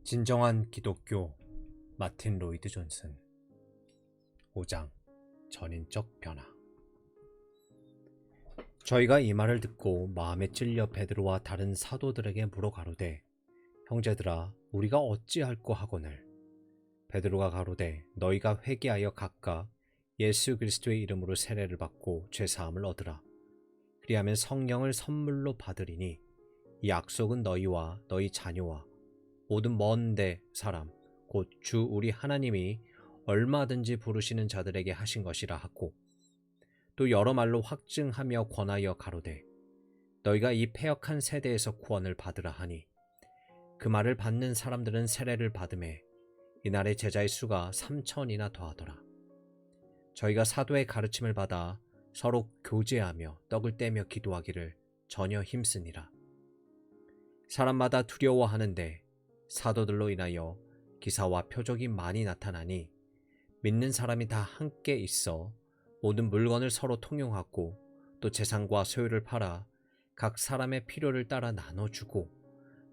진정한 기독교 마틴 로이드 존슨 5장 전인적 변화. 저희가 이 말을 듣고 마음에 찔려 베드로와 다른 사도들에게 물어 가로되 형제들아 우리가 어찌할꼬 하거늘. 베드로가 가로되 너희가 회개하여 각각 예수 그리스도의 이름으로 세례를 받고 죄사함을 얻으라. 그리하면 성령을 선물로 받으리니 이 약속은 너희와 너희 자녀와 모든 먼데 사람 곧 주 우리 하나님이 얼마든지 부르시는 자들에게 하신 것이라 하고, 또 여러 말로 확증하며 권하여 가로되 너희가 이 패역한 세대에서 구원을 받으라 하니, 그 말을 받는 사람들은 세례를 받음에 이날의 제자의 수가 3,000이나 더하더라. 저희가 사도의 가르침을 받아 서로 교제하며 떡을 떼며 기도하기를 전혀 힘쓰니라. 사람마다 두려워하는데 사도들로 인하여 기사와 표적이 많이 나타나니 믿는 사람이 다 함께 있어 모든 물건을 서로 통용하고 또 재산과 소유를 팔아 각 사람의 필요를 따라 나눠주고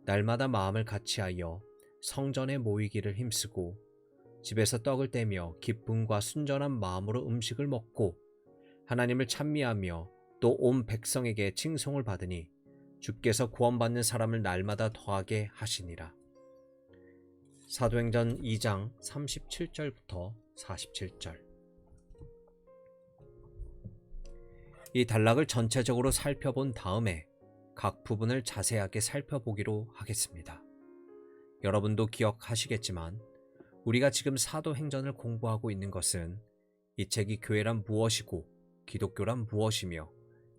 날마다 마음을 같이하여 성전에 모이기를 힘쓰고 집에서 떡을 떼며 기쁨과 순전한 마음으로 음식을 먹고 하나님을 찬미하며 또 온 백성에게 칭송을 받으니 주께서 구원받는 사람을 날마다 더하게 하시니라. 사도행전 2장 37절부터 47절. 이 단락을 전체적으로 살펴본 다음에 각 부분을 자세하게 살펴보기로 하겠습니다. 여러분도 기억하시겠지만 우리가 지금 사도행전을 공부하고 있는 것은 이 책이 교회란 무엇이고 기독교란 무엇이며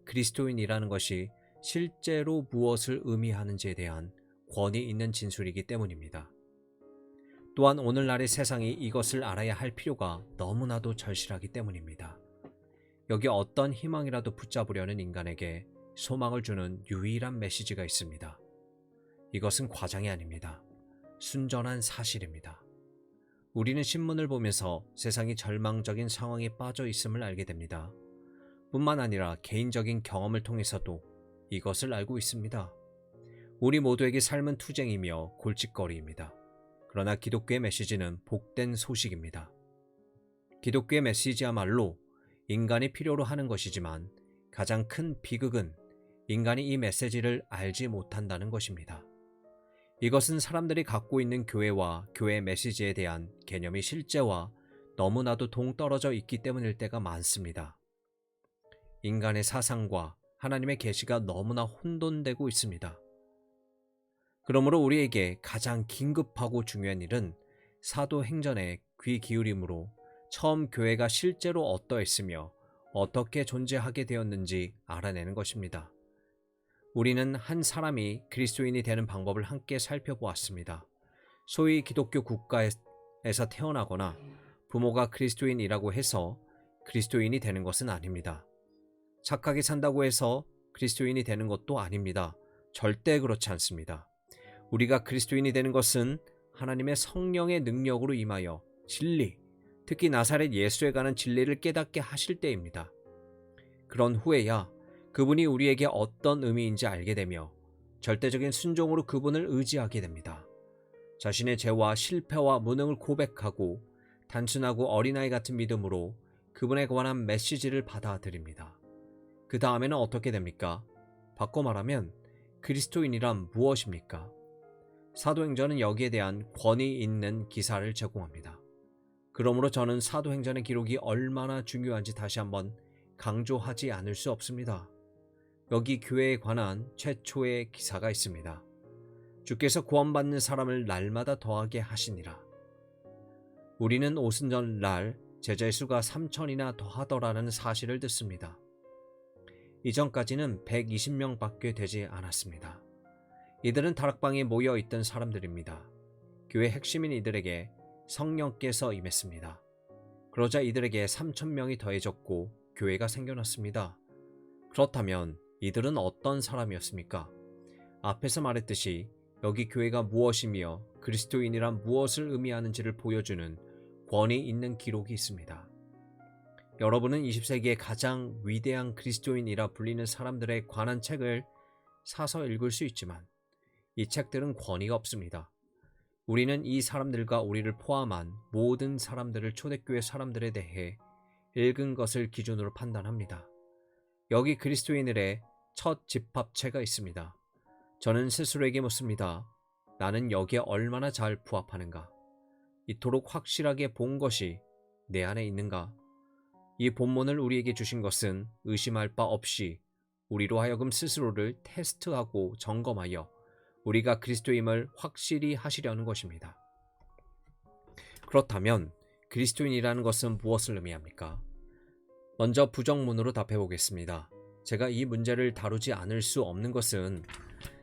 그리스도인이라는 것이 실제로 무엇을 의미하는지에 대한 권위 있는 진술이기 때문입니다. 또한 오늘날의 세상이 이것을 알아야 할 필요가 너무나도 절실하기 때문입니다. 여기 어떤 희망이라도 붙잡으려는 인간에게 소망을 주는 유일한 메시지가 있습니다. 이것은 과장이 아닙니다. 순전한 사실입니다. 우리는 신문을 보면서 세상이 절망적인 상황에 빠져 있음을 알게 됩니다. 뿐만 아니라 개인적인 경험을 통해서도 이것을 알고 있습니다. 우리 모두에게 삶은 투쟁이며 골칫거리입니다. 그러나 기독교의 메시지는 복된 소식입니다. 기독교의 메시지야말로 인간이 필요로 하는 것이지만 가장 큰 비극은 인간이 이 메시지를 알지 못한다는 것입니다. 이것은 사람들이 갖고 있는 교회와 교회의 메시지에 대한 개념이 실제와 너무나도 동떨어져 있기 때문일 때가 많습니다. 인간의 사상과 하나님의 계시가 너무나 혼돈되고 있습니다. 그러므로 우리에게 가장 긴급하고 중요한 일은 사도행전에 귀 기울임으로 처음 교회가 실제로 어떠했으며 어떻게 존재하게 되었는지 알아내는 것입니다. 우리는 한 사람이 그리스도인이 되는 방법을 함께 살펴보았습니다. 소위 기독교 국가에서 태어나거나 부모가 그리스도인이라고 해서 그리스도인이 되는 것은 아닙니다. 착하게 산다고 해서 그리스도인이 되는 것도 아닙니다. 절대 그렇지 않습니다. 우리가 그리스도인이 되는 것은 하나님의 성령의 능력으로 임하여 진리, 특히 나사렛 예수에 관한 진리를 깨닫게 하실 때입니다. 그런 후에야 그분이 우리에게 어떤 의미인지 알게 되며 절대적인 순종으로 그분을 의지하게 됩니다. 자신의 죄와 실패와 무능을 고백하고 단순하고 어린아이 같은 믿음으로 그분에 관한 메시지를 받아들입니다. 그 다음에는 어떻게 됩니까? 바꿔 말하면 그리스도인이란 무엇입니까? 사도행전은 여기에 대한 권위 있는 기사를 제공합니다. 그러므로 저는 사도행전의 기록이 얼마나 중요한지 다시 한번 강조하지 않을 수 없습니다. 여기 교회에 관한 최초의 기사가 있습니다. 주께서 구원받는 사람을 날마다 더하게 하시니라. 우리는 오순절 날 제자의 수가 3,000이나 더하더라는 사실을 듣습니다. 이전까지는 120명밖에 되지 않았습니다. 이들은 다락방에 모여 있던 사람들입니다. 교회 핵심인 이들에게 성령께서 임했습니다. 그러자 이들에게 3,000명이 더해졌고 교회가 생겨났습니다. 그렇다면 이들은 어떤 사람이었습니까? 앞에서 말했듯이 여기 교회가 무엇이며 그리스도인이란 무엇을 의미하는지를 보여주는 권위 있는 기록이 있습니다. 여러분은 20세기의 가장 위대한 그리스도인이라 불리는 사람들에 관한 책을 사서 읽을 수 있지만 이 책들은 권위가 없습니다. 우리는 이 사람들과 우리를 포함한 모든 사람들을 초대교회 사람들에 대해 읽은 것을 기준으로 판단합니다. 여기 그리스도인들의 첫 집합체가 있습니다. 저는 스스로에게 묻습니다. 나는 여기에 얼마나 잘 부합하는가? 이토록 확실하게 본 것이 내 안에 있는가? 이 본문을 우리에게 주신 것은 의심할 바 없이 우리로 하여금 스스로를 테스트하고 점검하여 우리가 그리스도임을 확실히 하시려는 것입니다. 그렇다면 그리스도인이라는 것은 무엇을 의미합니까? 먼저 부정문으로 답해 보겠습니다. 제가 이 문제를 다루지 않을 수 없는 것은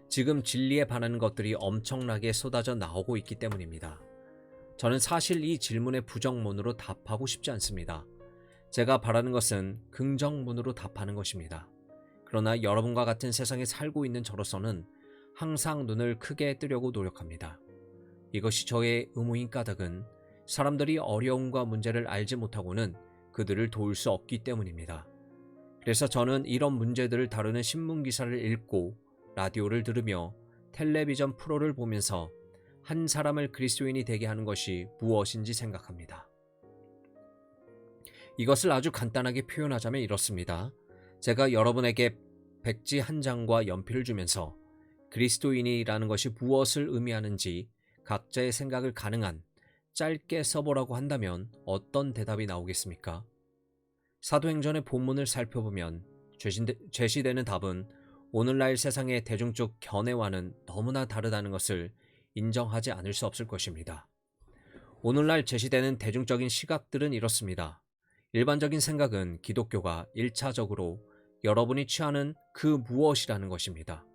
지금 진리에 반하는 것들이 엄청나게 쏟아져 나오고 있기 때문입니다. 저는 사실 이 질문에 부정문으로 답하고 싶지 않습니다. 제가 바라는 것은 긍정문으로 답하는 것입니다. 그러나 여러분과 같은 세상에 살고 있는 저로서는 항상 눈을 크게 뜨려고 노력합니다. 이것이 저의 의무인 까닭은 사람들이 어려움과 문제를 알지 못하고는 그들을 도울 수 없기 때문입니다. 그래서 저는 이런 문제들을 다루는 신문 기사를 읽고 라디오를 들으며 텔레비전 프로를 보면서 한 사람을 그리스도인이 되게 하는 것이 무엇인지 생각합니다. 이것을 아주 간단하게 표현하자면 이렇습니다. 제가 여러분에게 백지 한 장과 연필을 주면서 그리스도인이라는 것이 무엇을 의미하는지 각자의 생각을 가능한 짧게 써보라고 한다면 어떤 대답이 나오겠습니까? 사도행전의 본문을 살펴보면 제시되는 답은 오늘날 세상의 대중적 견해와는 너무나 다르다는 것을 인정하지 않을 수 없을 것입니다. 오늘날 제시되는 대중적인 시각들은 이렇습니다. 일반적인 생각은 기독교가 1차적으로 여러분이 취하는 그 무엇이라는 것입니다.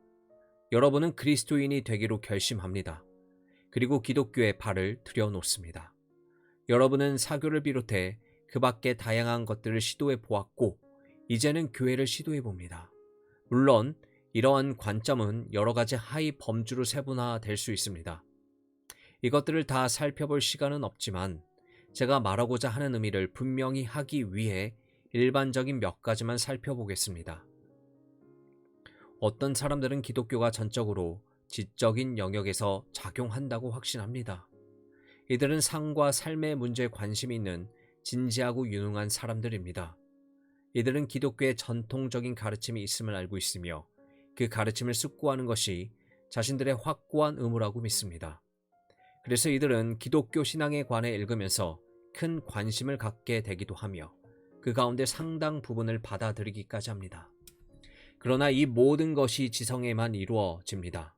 여러분은 그리스도인이 되기로 결심합니다. 그리고 기독교에 발을 들여놓습니다. 여러분은 사교를 비롯해 그 밖에 다양한 것들을 시도해 보았고 이제는 교회를 시도해 봅니다. 물론 이러한 관점은 여러 가지 하위 범주로 세분화될 수 있습니다. 이것들을 다 살펴볼 시간은 없지만 제가 말하고자 하는 의미를 분명히 하기 위해 일반적인 몇 가지만 살펴보겠습니다. 어떤 사람들은 기독교가 전적으로 지적인 영역에서 작용한다고 확신합니다. 이들은 삶과 삶의 문제에 관심이 있는 진지하고 유능한 사람들입니다. 이들은 기독교의 전통적인 가르침이 있음을 알고 있으며 그 가르침을 숙고하는 것이 자신들의 확고한 의무라고 믿습니다. 그래서 이들은 기독교 신앙에 관해 읽으면서 큰 관심을 갖게 되기도 하며 그 가운데 상당 부분을 받아들이기까지 합니다. 그러나 이 모든 것이 지성에만 이루어집니다.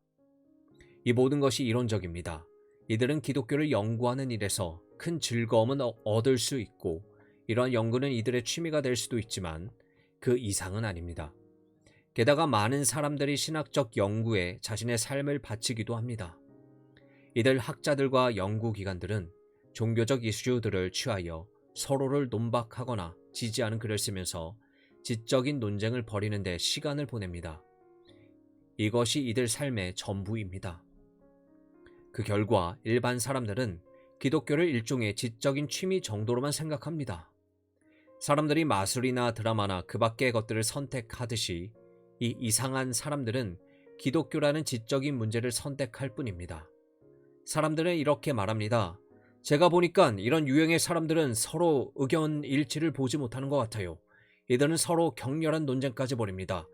이 모든 것이 이론적입니다. 이들은 기독교를 연구하는 일에서 큰 즐거움은 얻을 수 있고 이러한 연구는 이들의 취미가 될 수도 있지만 그 이상은 아닙니다. 게다가 많은 사람들이 신학적 연구에 자신의 삶을 바치기도 합니다. 이들 학자들과 연구기관들은 종교적 이슈들을 취하여 서로를 논박하거나 지지하는 글을 쓰면서 지적인 논쟁을 벌이는 데 시간을 보냅니다. 이것이 이들 삶의 전부입니다. 그 결과 일반 사람들은 기독교를 일종의 지적인 취미 정도로만 생각합니다. 사람들이 마술이나 드라마나 그 밖의 것들을 선택하듯이 이 이상한 사람들은 기독교라는 지적인 문제를 선택할 뿐입니다. 사람들은 이렇게 말합니다. 제가 보니까 이런 유형의 사람들은 서로 의견 일치를 보지 못하는 것 같아요. 이들은 서로 격렬한 논쟁까지 벌입니다.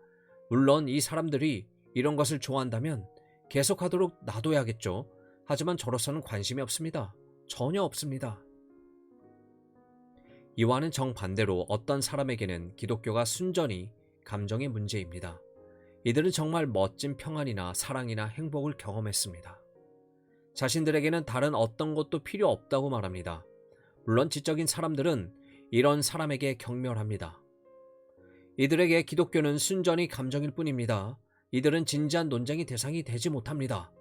물론 이 사람들이 이런 것을 좋아한다면 계속하도록 놔둬야겠죠. 하지만 저로서는 관심이 없습니다. 전혀 없습니다. 이와는 정반대로 어떤 사람에게는 기독교가 순전히 감정의 문제입니다. 이들은 정말 멋진 평안이나 사랑이나 행복을 경험했습니다. 자신들에게는 다른 어떤 것도 필요 없다고 말합니다. 물론 지적인 사람들은 이런 사람에게 경멸합니다. 이들에게 기독교는 순전히 감정일 뿐입니다. 이들은 진지한 논쟁의 대상이 되지 못합니다.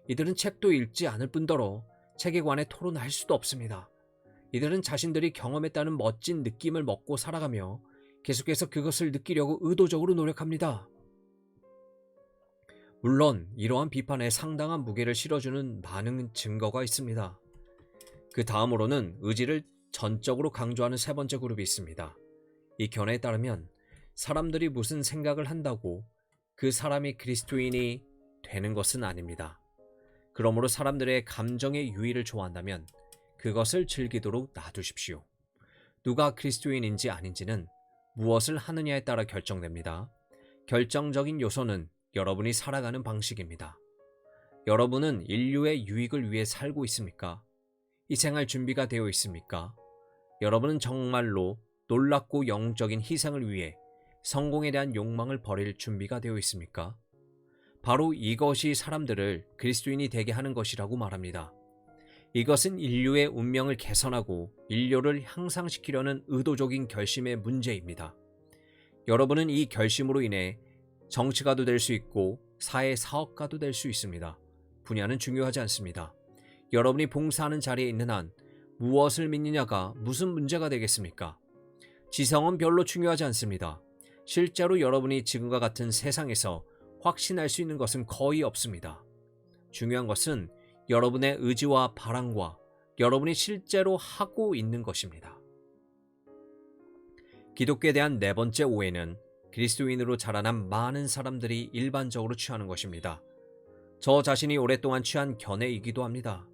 이들은 책도 읽지 않을 뿐더러 책에 관해 토론할 수도 없습니다. 이들은 자신들이 경험했다는 멋진 느낌을 먹고 살아가며 계속해서 그것을 느끼려고 의도적으로 노력합니다. 물론 이러한 비판에 상당한 무게를 실어주는 많은 증거가 있습니다. 그 다음으로는 의지를 전적으로 강조하는 세 번째 그룹이 있습니다. 이 견해에 따르면 사람들이 무슨 생각을 한다고 그 사람이 그리스도인이 되는 것은 아닙니다. 그러므로 사람들의 감정의 유의를 좋아한다면 그것을 즐기도록 놔두십시오. 누가 그리스도인인지 아닌지는 무엇을 하느냐에 따라 결정됩니다. 결정적인 요소는 여러분이 살아가는 방식입니다. 여러분은 인류의 유익을 위해 살고 있습니까? 희생할 준비가 되어 있습니까? 여러분은 정말로 놀랍고 영적인 희생을 위해 성공에 대한 욕망을 버릴 준비가 되어 있습니까? 바로 이것이 사람들을 그리스도인이 되게 하는 것이라고 말합니다. 이것은 인류의 운명을 개선하고 인류를 향상시키려는 의도적인 결심의 문제입니다. 여러분은 이 결심으로 인해 정치가도 될 수 있고 사회 사업가도 될 수 있습니다. 분야는 중요하지 않습니다. 여러분이 봉사하는 자리에 있는 한 무엇을 믿느냐가 무슨 문제가 되겠습니까? 지성은 별로 중요하지 않습니다. 실제로 여러분이 지금과 같은 세상에서 확신할 수 있는 것은 거의 없습니다. 중요한 것은 여러분의 의지와 바람과 여러분이 실제로 하고 있는 것입니다. 기독교에 대한 네 번째 오해는 그리스도인으로 자라난 많은 사람들이 일반적으로 취하는 것입니다. 저 자신이 오랫동안 취한 견해이기도 합니다.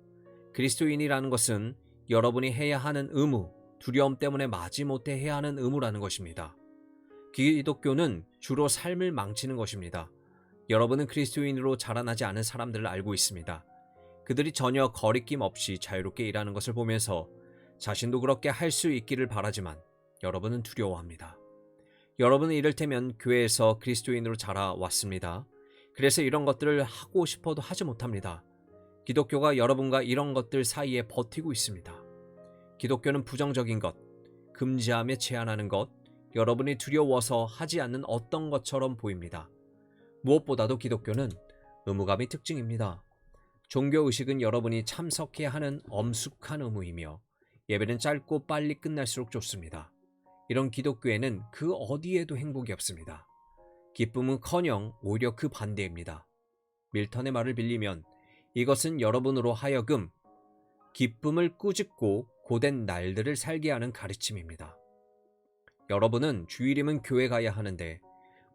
그리스도인이라는 것은 여러분이 해야 하는 의무, 두려움 때문에 마지못해 해야 하는 의무라는 것입니다. 기독교는 주로 삶을 망치는 것입니다. 여러분은 그리스도인으로 자라나지 않은 사람들을 알고 있습니다. 그들이 전혀 거리낌 없이 자유롭게 일하는 것을 보면서 자신도 그렇게 할 수 있기를 바라지만 여러분은 두려워합니다. 여러분은 이를테면 교회에서 그리스도인으로 자라왔습니다. 그래서 이런 것들을 하고 싶어도 하지 못합니다. 기독교가 여러분과 이런 것들 사이에 버티고 있습니다. 기독교는 부정적인 것, 금지하며 제한하는 것, 여러분이 두려워서 하지 않는 어떤 것처럼 보입니다. 무엇보다도 기독교는 의무감이 특징입니다. 종교의식은 여러분이 참석해야 하는 엄숙한 의무이며 예배는 짧고 빨리 끝날수록 좋습니다. 이런 기독교에는 그 어디에도 행복이 없습니다. 기쁨은커녕 오히려 그 반대입니다. 밀턴의 말을 빌리면 이것은 여러분으로 하여금 기쁨을 꾸짖고 고된 날들을 살게 하는 가르침입니다. 여러분은 주일이면 교회 가야 하는데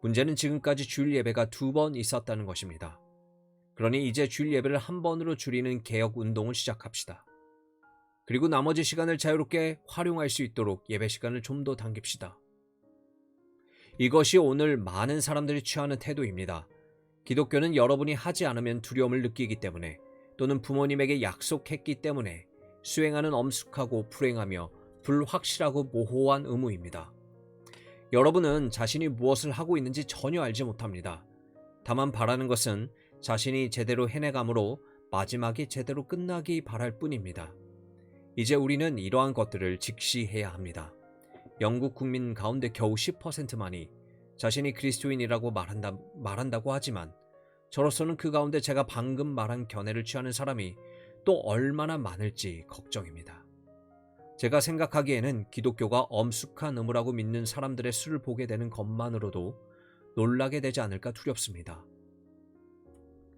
문제는 지금까지 주일 예배가 2번 있었다는 것입니다. 그러니 이제 주일 예배를 한 번으로 줄이는 개혁 운동을 시작합시다. 그리고 나머지 시간을 자유롭게 활용할 수 있도록 예배 시간을 좀 더 당깁시다. 이것이 오늘 많은 사람들이 취하는 태도입니다. 기독교는 여러분이 하지 않으면 두려움을 느끼기 때문에 또는 부모님에게 약속했기 때문에 수행하는 엄숙하고 불행하며 불확실하고 모호한 의무입니다. 여러분은 자신이 무엇을 하고 있는지 전혀 알지 못합니다. 다만 바라는 것은 자신이 제대로 해내감으로 마지막이 제대로 끝나기 바랄 뿐입니다. 이제 우리는 이러한 것들을 직시해야 합니다. 영국 국민 가운데 겨우 10%만이 자신이 그리스도인이라고 말한다고 하지만 저로서는 그 가운데 제가 방금 말한 견해를 취하는 사람이 또 얼마나 많을지 걱정입니다. 제가 생각하기에는 기독교가 엄숙한 의무라고 믿는 사람들의 수를 보게 되는 것만으로도 놀라게 되지 않을까 두렵습니다.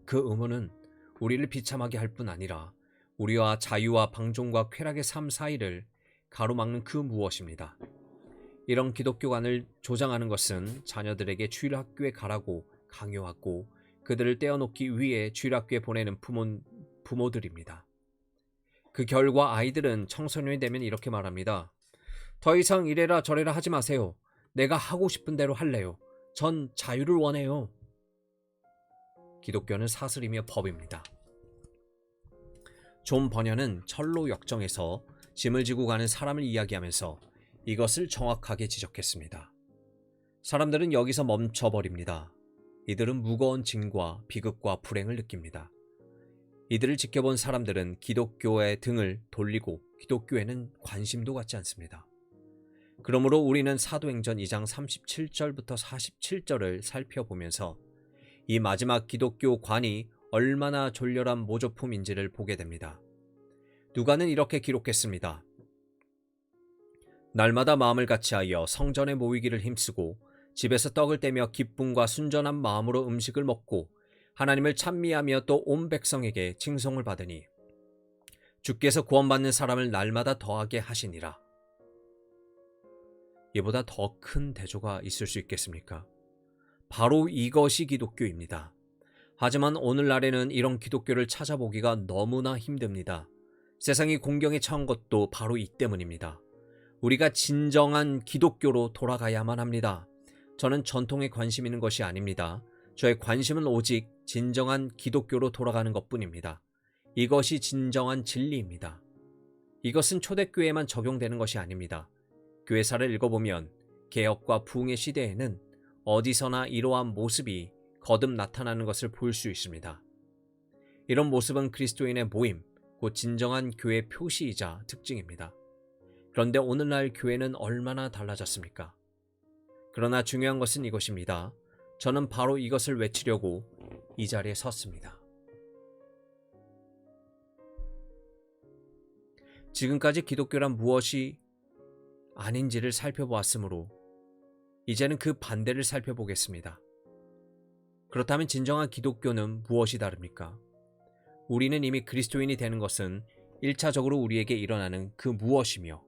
그 의무는 우리를 비참하게 할 뿐 아니라 우리와 자유와 방종과 쾌락의 삶 사이를 가로막는 그 무엇입니다. 이런 기독교관을 조장하는 것은 자녀들에게 주일학교에 가라고 강요하고 그들을 떼어놓기 위해 주일학교에 보내는 부모들입니다. 그 결과 아이들은 청소년이 되면 이렇게 말합니다. 더 이상 이래라 저래라 하지 마세요. 내가 하고 싶은 대로 할래요. 전 자유를 원해요. 기독교는 사슬이며 법입니다. 존 버녀는 철로 역정에서 짐을 지고 가는 사람을 이야기하면서 이것을 정확하게 지적했습니다. 사람들은 여기서 멈춰버립니다. 이들은 무거운 짐과 비극과 불행을 느낍니다. 이들을 지켜본 사람들은 기독교의 등을 돌리고 기독교에는 관심도 갖지 않습니다. 그러므로 우리는 사도행전 2장 37절부터 47절을 살펴보면서 이 마지막 기독교 관이 얼마나 졸렬한 모조품인지를 보게 됩니다. 누가는 이렇게 기록했습니다. 날마다 마음을 같이하여 성전에 모이기를 힘쓰고 집에서 떡을 떼며 기쁨과 순전한 마음으로 음식을 먹고 하나님을 찬미하며 또 온 백성에게 칭송을 받으니 주께서 구원받는 사람을 날마다 더하게 하시니라. 이보다 더 큰 대조가 있을 수 있겠습니까? 바로 이것이 기독교입니다. 하지만 오늘날에는 이런 기독교를 찾아보기가 너무나 힘듭니다. 세상이 공경에 처한 것도 바로 이 때문입니다. 우리가 진정한 기독교로 돌아가야만 합니다. 저는 전통에 관심 있는 것이 아닙니다. 저의 관심은 오직 진정한 기독교로 돌아가는 것뿐입니다. 이것이 진정한 진리입니다. 이것은 초대교회에만 적용되는 것이 아닙니다. 교회사를 읽어보면 개혁과 부흥의 시대에는 어디서나 이러한 모습이 거듭 나타나는 것을 볼 수 있습니다. 이런 모습은 그리스도인의 모임, 곧 진정한 교회 표시이자 특징입니다. 그런데 오늘날 교회는 얼마나 달라졌습니까? 그러나 중요한 것은 이것입니다. 저는 바로 이것을 외치려고 이 자리에 섰습니다. 지금까지 기독교란 무엇이 아닌지를 살펴보았으므로 이제는 그 반대를 살펴보겠습니다. 그렇다면 진정한 기독교는 무엇이 다릅니까? 우리는 이미 그리스도인이 되는 것은 1차적으로 우리에게 일어나는 그 무엇이며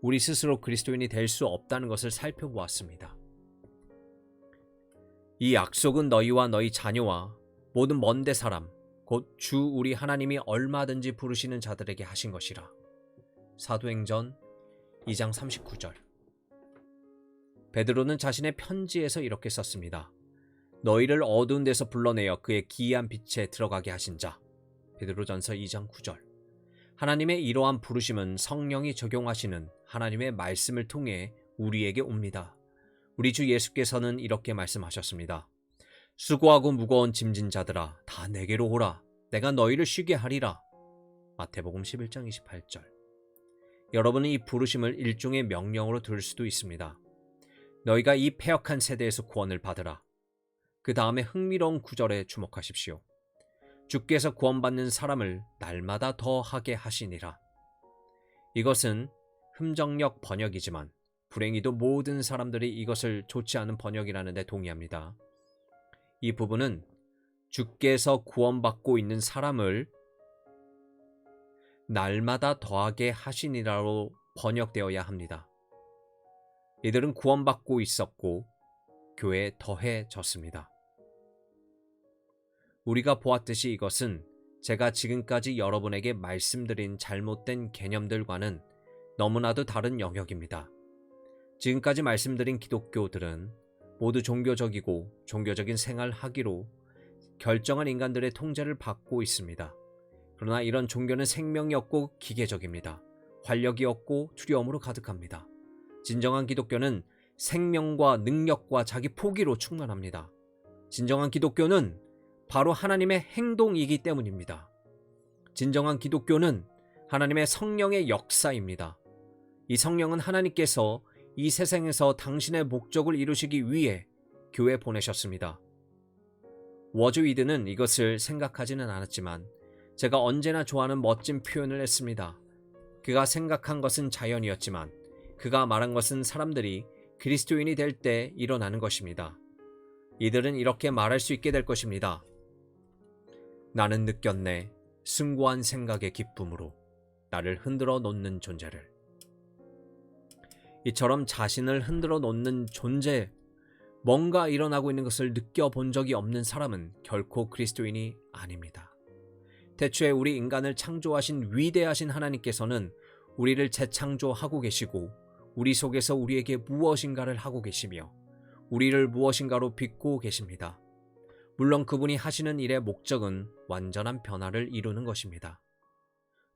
우리 스스로 그리스도인이 될 수 없다는 것을 살펴보았습니다. 이 약속은 너희와 너희 자녀와 모든 먼데 사람 곧 주 우리 하나님이 얼마든지 부르시는 자들에게 하신 것이라. 사도행전 2장 39절. 베드로는 자신의 편지에서 이렇게 썼습니다. 너희를 어두운 데서 불러내어 그의 기이한 빛에 들어가게 하신 자. 베드로전서 2장 9절. 하나님의 이러한 부르심은 성령이 적용하시는 하나님의 말씀을 통해 우리에게 옵니다. 우리 주 예수께서는 이렇게 말씀하셨습니다. 수고하고 무거운 짐진 자들아 다 내게로 오라. 내가 너희를 쉬게 하리라. 마태복음 11장 28절. 여러분은 이 부르심을 일종의 명령으로 들을 수도 있습니다. 너희가 이 패역한 세대에서 구원을 받으라. 그 다음에 흥미로운 구절에 주목하십시오. 주께서 구원받는 사람을 날마다 더하게 하시니라. 이것은 흠정력 번역이지만 불행히도 모든 사람들이 이것을 좋지 않은 번역이라는 데 동의합니다. 이 부분은 주께서 구원받고 있는 사람을 날마다 더하게 하시니라로 번역되어야 합니다. 이들은 구원받고 있었고 교회에 더해졌습니다. 우리가 보았듯이 이것은 제가 지금까지 여러분에게 말씀드린 잘못된 개념들과는 너무나도 다른 영역입니다. 지금까지 말씀드린 기독교들은 모두 종교적이고 종교적인 생활하기로 결정한 인간들의 통제를 받고 있습니다. 그러나 이런 종교는 생명이 없고 기계적입니다. 활력이 없고 두려움으로 가득합니다. 진정한 기독교는 생명과 능력과 자기 포기로 충만합니다. 진정한 기독교는 바로 하나님의 행동이기 때문입니다. 진정한 기독교는 하나님의 성령의 역사입니다. 이 성령은 하나님께서 이 세상에서 당신의 목적을 이루시기 위해 교회에 보내셨습니다. 워즈 위드는 이것을 생각하지는 않았지만 제가 언제나 좋아하는 멋진 표현을 했습니다. 그가 생각한 것은 자연이었지만 그가 말한 것은 사람들이 그리스도인이 될 때 일어나는 것입니다. 이들은 이렇게 말할 수 있게 될 것입니다. 나는 느꼈네. 숭고한 생각의 기쁨으로 나를 흔들어 놓는 존재를. 이처럼 자신을 흔들어 놓는 존재, 뭔가 일어나고 있는 것을 느껴본 적이 없는 사람은 결코 그리스도인이 아닙니다. 태초에 우리 인간을 창조하신 위대하신 하나님께서는 우리를 재창조하고 계시고 우리 속에서 우리에게 무엇인가를 하고 계시며 우리를 무엇인가로 빚고 계십니다. 물론 그분이 하시는 일의 목적은 완전한 변화를 이루는 것입니다.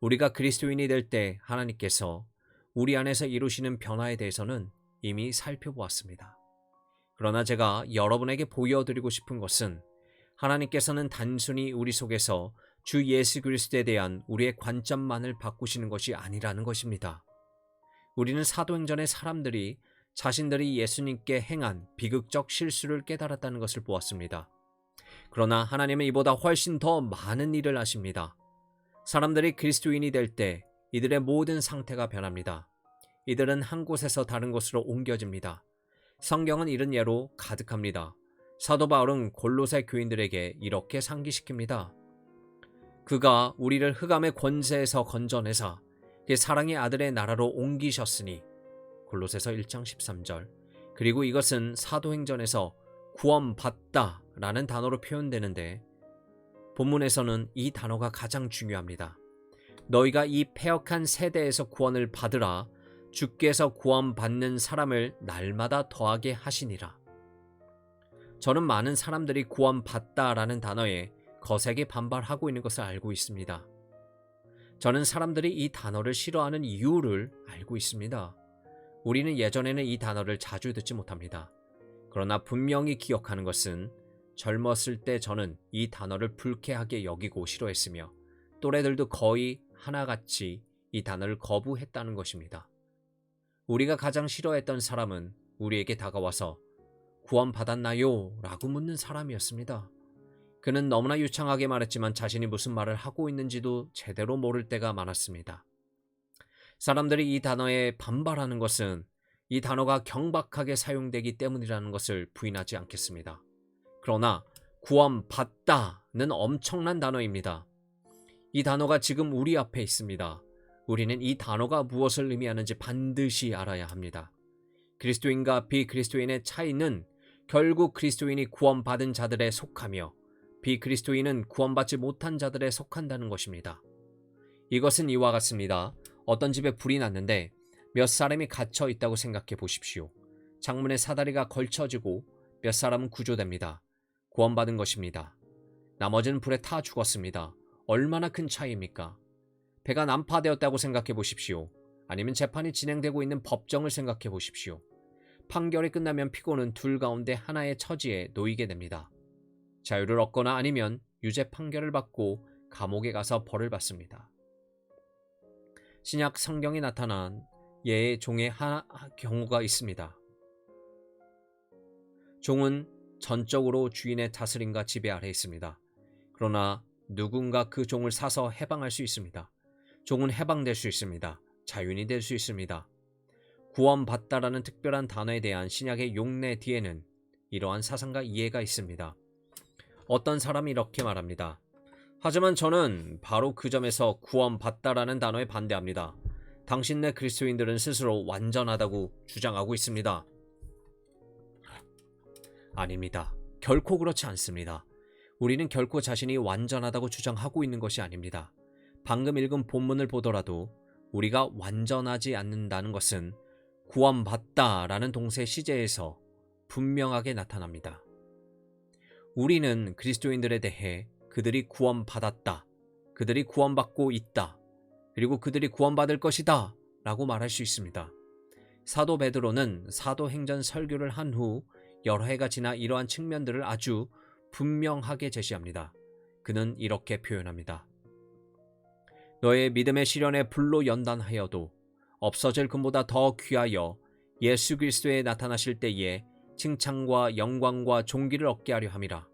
우리가 그리스도인이 될 때 하나님께서 우리 안에서 이루시는 변화에 대해서는 이미 살펴보았습니다. 그러나 제가 여러분에게 보여드리고 싶은 것은 하나님께서는 단순히 우리 속에서 주 예수 그리스도에 대한 우리의 관점만을 바꾸시는 것이 아니라는 것입니다. 우리는 사도행전의 사람들이 자신들이 예수님께 행한 비극적 실수를 깨달았다는 것을 보았습니다. 그러나 하나님은 이보다 훨씬 더 많은 일을 하십니다. 사람들이 그리스도인이 될 때 이들의 모든 상태가 변합니다. 이들은 한 곳에서 다른 곳으로 옮겨집니다. 성경은 이런 예로 가득합니다. 사도 바울은 골로새 교인들에게 이렇게 상기시킵니다. 그가 우리를 흑암의 권세에서 건져내사 그 사랑의 아들의 나라로 옮기셨으니 골로새서 1장 13절. 그리고 이것은 사도행전에서 구원받다 라는 단어로 표현되는데 본문에서는 이 단어가 가장 중요합니다. 너희가 이 패역한 세대에서 구원을 받으라. 주께서 구원받는 사람을 날마다 더하게 하시니라. 저는 많은 사람들이 구원받다라는 단어에 거세게 반발하고 있는 것을 알고 있습니다. 저는 사람들이 이 단어를 싫어하는 이유를 알고 있습니다. 우리는 예전에는 이 단어를 자주 듣지 못합니다. 그러나 분명히 기억하는 것은 젊었을 때 저는 이 단어를 불쾌하게 여기고 싫어했으며 또래들도 거의 하나같이 이 단어를 거부했다는 것입니다. 우리가 가장 싫어했던 사람은 우리에게 다가와서 구원받았나요? 라고 묻는 사람이었습니다. 그는 너무나 유창하게 말했지만 자신이 무슨 말을 하고 있는지도 제대로 모를 때가 많았습니다. 사람들이 이 단어에 반발하는 것은 이 단어가 경박하게 사용되기 때문이라는 것을 부인하지 않겠습니다. 그러나 구원받다는 엄청난 단어입니다. 이 단어가 지금 우리 앞에 있습니다. 우리는 이 단어가 무엇을 의미하는지 반드시 알아야 합니다. 그리스도인과 비그리스도인의 차이는 결국 그리스도인이 구원받은 자들에 속하며 비그리스도인은 구원받지 못한 자들에 속한다는 것입니다. 이것은 이와 같습니다. 어떤 집에 불이 났는데 몇 사람이 갇혀 있다고 생각해 보십시오. 창문에 사다리가 걸쳐지고 몇 사람은 구조됩니다. 구원받은 것입니다. 나머지는 불에 타 죽었습니다. 얼마나 큰 차이입니까? 배가 난파되었다고 생각해 보십시오. 아니면 재판이 진행되고 있는 법정을 생각해 보십시오. 판결이 끝나면 피고는 둘 가운데 하나의 처지에 놓이게 됩니다. 자유를 얻거나 아니면 유죄 판결을 받고 감옥에 가서 벌을 받습니다. 신약 성경에 나타난 예의 종의 경우가 있습니다. 종은 전적으로 주인의 다스림과 지배 아래 있습니다. 그러나 누군가 그 종을 사서 해방할 수 있습니다. 종은 해방될 수 있습니다. 자유인이 될 수 있습니다. 구원받다라는 특별한 단어에 대한 신약의 용례 뒤에는 이러한 사상과 이해가 있습니다. 어떤 사람이 이렇게 말합니다. 하지만 저는 바로 그 점에서 구원받다라는 단어에 반대합니다. 당신네 그리스도인들은 스스로 완전하다고 주장하고 있습니다. 아닙니다. 결코 그렇지 않습니다. 우리는 결코 자신이 완전하다고 주장하고 있는 것이 아닙니다. 방금 읽은 본문을 보더라도 우리가 완전하지 않는다는 것은 구원받다라는 동사 시제에서 분명하게 나타납니다. 우리는 그리스도인들에 대해 그들이 구원받았다, 그들이 구원받고 있다, 그리고 그들이 구원받을 것이다 라고 말할 수 있습니다. 사도 베드로는 사도행전 설교를 한 후 여러 해가 지나 이러한 측면들을 아주 분명하게 제시합니다. 그는 이렇게 표현합니다. 너의 믿음의 시련에 불로 연단하여도 없어질 금보다 더 귀하여 예수 그리스도에 나타나실 때에 칭찬과 영광과 존귀를 얻게 하려 함이라.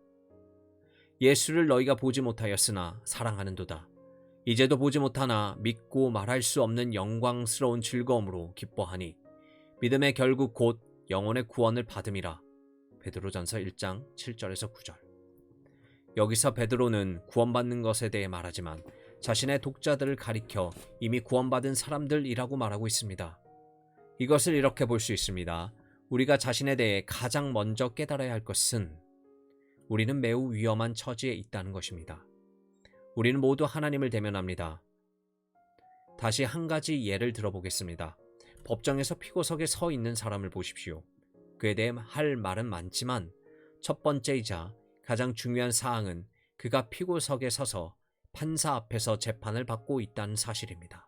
예수를 너희가 보지 못하였으나 사랑하는도다. 이제도 보지 못하나 믿고 말할 수 없는 영광스러운 즐거움으로 기뻐하니 믿음의 결국 곧 영혼의 구원을 받음이라. 베드로전서 1장 7절에서 9절. 여기서 베드로는 구원받는 것에 대해 말하지만 자신의 독자들을 가리켜 이미 구원받은 사람들이라고 말하고 있습니다. 이것을 이렇게 볼 수 있습니다. 우리가 자신에 대해 가장 먼저 깨달아야 할 것은 우리는 매우 위험한 처지에 있다는 것입니다. 우리는 모두 하나님을 대면합니다. 다시 한 가지 예를 들어보겠습니다. 법정에서 피고석에 서 있는 사람을 보십시오. 그에 대해 할 말은 많지만 첫 번째이자 가장 중요한 사항은 그가 피고석에 서서 판사 앞에서 재판을 받고 있다는 사실입니다.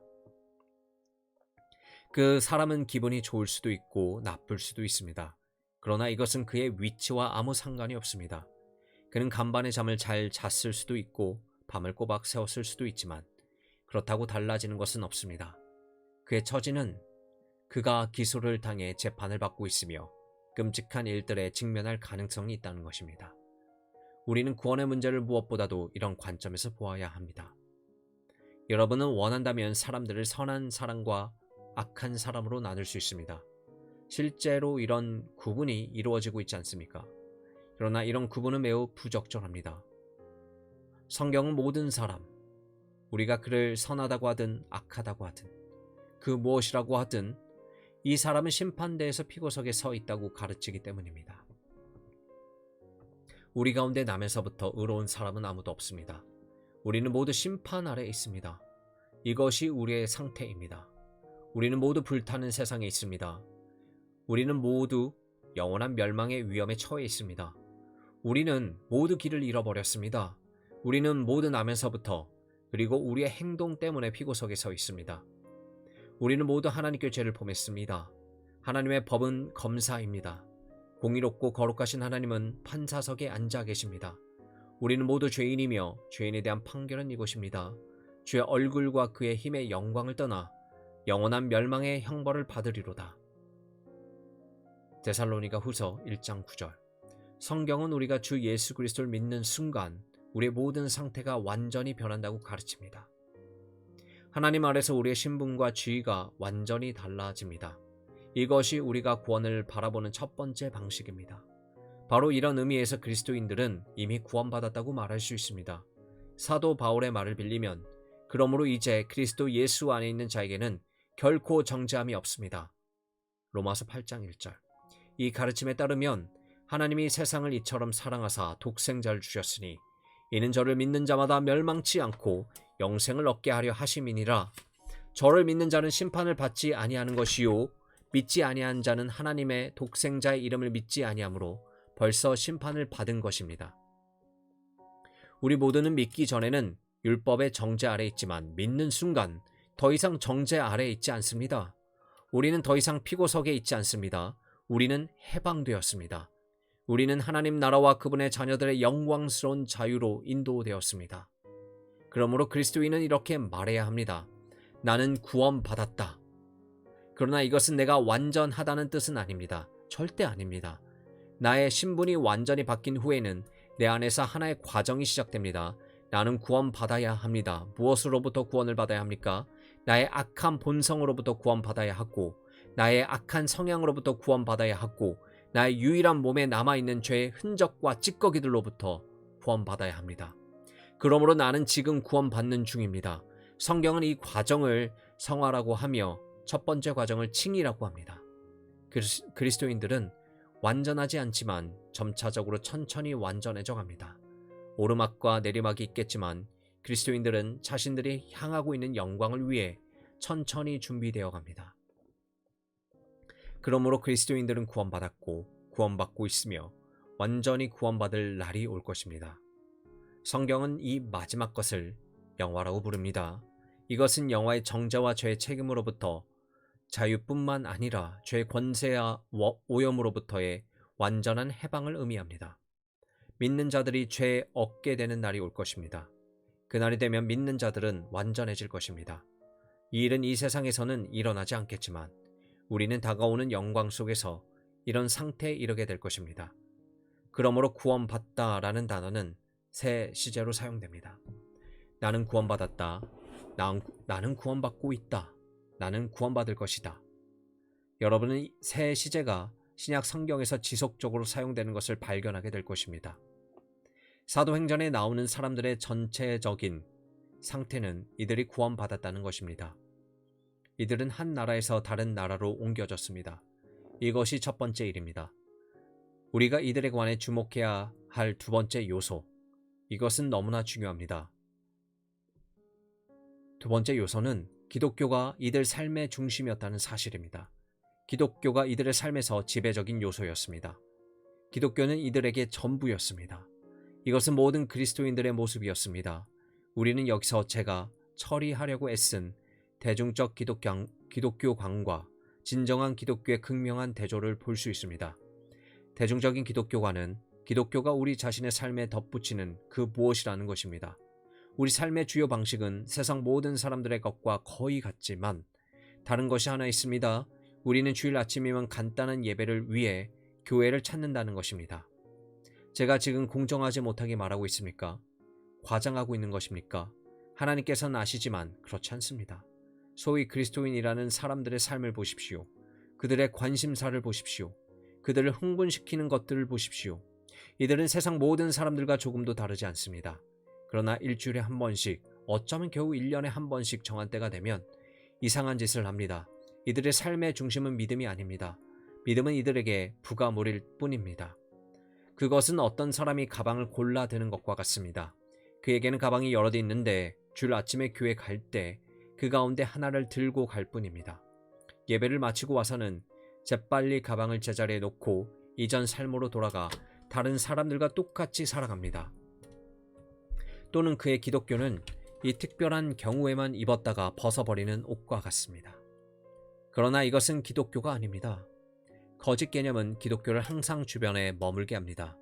그 사람은 기분이 좋을 수도 있고 나쁠 수도 있습니다. 그러나 이것은 그의 위치와 아무 상관이 없습니다. 그는 간밤에 잠을 잘 잤을 수도 있고 밤을 꼬박 새웠을 수도 있지만 그렇다고 달라지는 것은 없습니다. 그의 처지는 그가 기소를 당해 재판을 받고 있으며 끔찍한 일들에 직면할 가능성이 있다는 것입니다. 우리는 구원의 문제를 무엇보다도 이런 관점에서 보아야 합니다. 여러분은 원한다면 사람들을 선한 사람과 악한 사람으로 나눌 수 있습니다. 실제로 이런 구분이 이루어지고 있지 않습니까? 그러나 이런 구분은 매우 부적절합니다. 성경은 모든 사람, 우리가 그를 선하다고 하든 악하다고 하든 그 무엇이라고 하든 이 사람은 심판대에서 피고석에 서 있다고 가르치기 때문입니다. 우리 가운데 남에서부터 의로운 사람은 아무도 없습니다. 우리는 모두 심판 아래 있습니다. 이것이 우리의 상태입니다. 우리는 모두 불타는 세상에 있습니다. 우리는 모두 영원한 멸망의 위험에 처해 있습니다. 우리는 모두 길을 잃어버렸습니다. 우리는 모두 남에서부터 그리고 우리의 행동 때문에 피고석에 서 있습니다. 우리는 모두 하나님께 죄를 범했습니다. 하나님의 법은 검사입니다. 공의롭고 거룩하신 하나님은 판사석에 앉아 계십니다. 우리는 모두 죄인이며 죄인에 대한 판결은 이것입니다. 주의 얼굴과 그의 힘의 영광을 떠나 영원한 멸망의 형벌을 받으리로다. 데살로니가 후서 1장 9절. 성경은 우리가 주 예수 그리스도를 믿는 순간 우리의 모든 상태가 완전히 변한다고 가르칩니다. 하나님 아래서 우리의 신분과 지위가 완전히 달라집니다. 이것이 우리가 구원을 바라보는 첫 번째 방식입니다. 바로 이런 의미에서 그리스도인들은 이미 구원받았다고 말할 수 있습니다. 사도 바울의 말을 빌리면 그러므로 이제 그리스도 예수 안에 있는 자에게는 결코 정죄함이 없습니다. 로마서 8장 1절. 이 가르침에 따르면 하나님이 세상을 이처럼 사랑하사 독생자를 주셨으니 이는 저를 믿는 자마다 멸망치 않고 영생을 얻게 하려 하심이니라. 저를 믿는 자는 심판을 받지 아니하는 것이요 믿지 아니한 자는 하나님의 독생자의 이름을 믿지 아니하므로 벌써 심판을 받은 것입니다. 우리 모두는 믿기 전에는 율법의 정죄 아래 있지만 믿는 순간 더 이상 정죄 아래 있지 않습니다. 우리는 더 이상 피고석에 있지 않습니다. 우리는 해방되었습니다. 우리는 하나님 나라와 그분의 자녀들의 영광스러운 자유로 인도되었습니다. 그러므로 그리스도인은 이렇게 말해야 합니다. 나는 구원받았다. 그러나 이것은 내가 완전하다는 뜻은 아닙니다. 절대 아닙니다. 나의 신분이 완전히 바뀐 후에는 내 안에서 하나의 과정이 시작됩니다. 나는 구원받아야 합니다. 무엇으로부터 구원을 받아야 합니까? 나의 악한 본성으로부터 구원받아야 하고, 나의 악한 성향으로부터 구원받아야 하고, 나의 유일한 몸에 남아있는 죄의 흔적과 찌꺼기들로부터 구원받아야 합니다. 그러므로 나는 지금 구원받는 중입니다. 성경은 이 과정을 성화라고 하며 첫 번째 과정을 칭의라고 합니다. 그리스도인들은 완전하지 않지만 점차적으로 천천히 완전해져 갑니다. 오르막과 내리막이 있겠지만 그리스도인들은 자신들이 향하고 있는 영광을 위해 천천히 준비되어 갑니다. 그러므로 그리스도인들은 구원받았고 구원받고 있으며 완전히 구원받을 날이 올 것입니다. 성경은 이 마지막 것을 영화라고 부릅니다. 이것은 영화의 정죄와 죄의 책임으로부터 자유뿐만 아니라 죄의 권세와 오염으로부터의 완전한 해방을 의미합니다. 믿는 자들이 죄에 얻게 되는 날이 올 것입니다. 그날이 되면 믿는 자들은 완전해질 것입니다. 이 일은 이 세상에서는 일어나지 않겠지만 우리는 다가오는 영광 속에서 이런 상태에 이르게 될 것입니다. 그러므로 구원받다라는 단어는 새 시제로 사용됩니다. 나는 구원받았다. 나는 구원받고 있다. 나는 구원받을 것이다. 여러분은 새 시제가 신약 성경에서 지속적으로 사용되는 것을 발견하게 될 것입니다. 사도행전에 나오는 사람들의 전체적인 상태는 이들이 구원받았다는 것입니다. 이들은 한 나라에서 다른 나라로 옮겨졌습니다. 이것이 첫 번째 일입니다. 우리가 이들에 관해 주목해야 할 두 번째 요소, 이것은 너무나 중요합니다. 두 번째 요소는 기독교가 이들 삶의 중심이었다는 사실입니다. 기독교가 이들의 삶에서 지배적인 요소였습니다. 기독교는 이들에게 전부였습니다. 이것은 모든 그리스도인들의 모습이었습니다. 우리는 여기서 제가 처리하려고 애쓴 대중적 기독교관과 진정한 기독교의 극명한 대조를 볼 수 있습니다. 대중적인 기독교관은 기독교가 우리 자신의 삶에 덧붙이는 그 무엇이라는 것입니다. 우리 삶의 주요 방식은 세상 모든 사람들의 것과 거의 같지만 다른 것이 하나 있습니다. 우리는 주일 아침이면 간단한 예배를 위해 교회를 찾는다는 것입니다. 제가 지금 공정하지 못하게 말하고 있습니까? 과장하고 있는 것입니까? 하나님께서는 아시지만 그렇지 않습니다. 소위 그리스도인이라는 사람들의 삶을 보십시오. 그들의 관심사를 보십시오. 그들을 흥분시키는 것들을 보십시오. 이들은 세상 모든 사람들과 조금도 다르지 않습니다. 그러나 일주일에 한 번씩, 어쩌면 겨우 1년에 한 번씩 정한 때가 되면 이상한 짓을 합니다. 이들의 삶의 중심은 믿음이 아닙니다. 믿음은 이들에게 부가물일 뿐입니다. 그것은 어떤 사람이 가방을 골라 드는 것과 같습니다. 그에게는 가방이 여러 대 있는데 주일 아침에 교회 갈 때 그 가운데 하나를 들고 갈 뿐입니다. 예배를 마치고 와서는 재빨리 가방을 제자리에 놓고 이전 삶으로 돌아가 다른 사람들과 똑같이 살아갑니다. 또는 그의 기독교는 이 특별한 경우에만 입었다가 벗어버리는 옷과 같습니다. 그러나 이것은 기독교가 아닙니다. 거짓 개념은 기독교를 항상 주변에 머물게 합니다.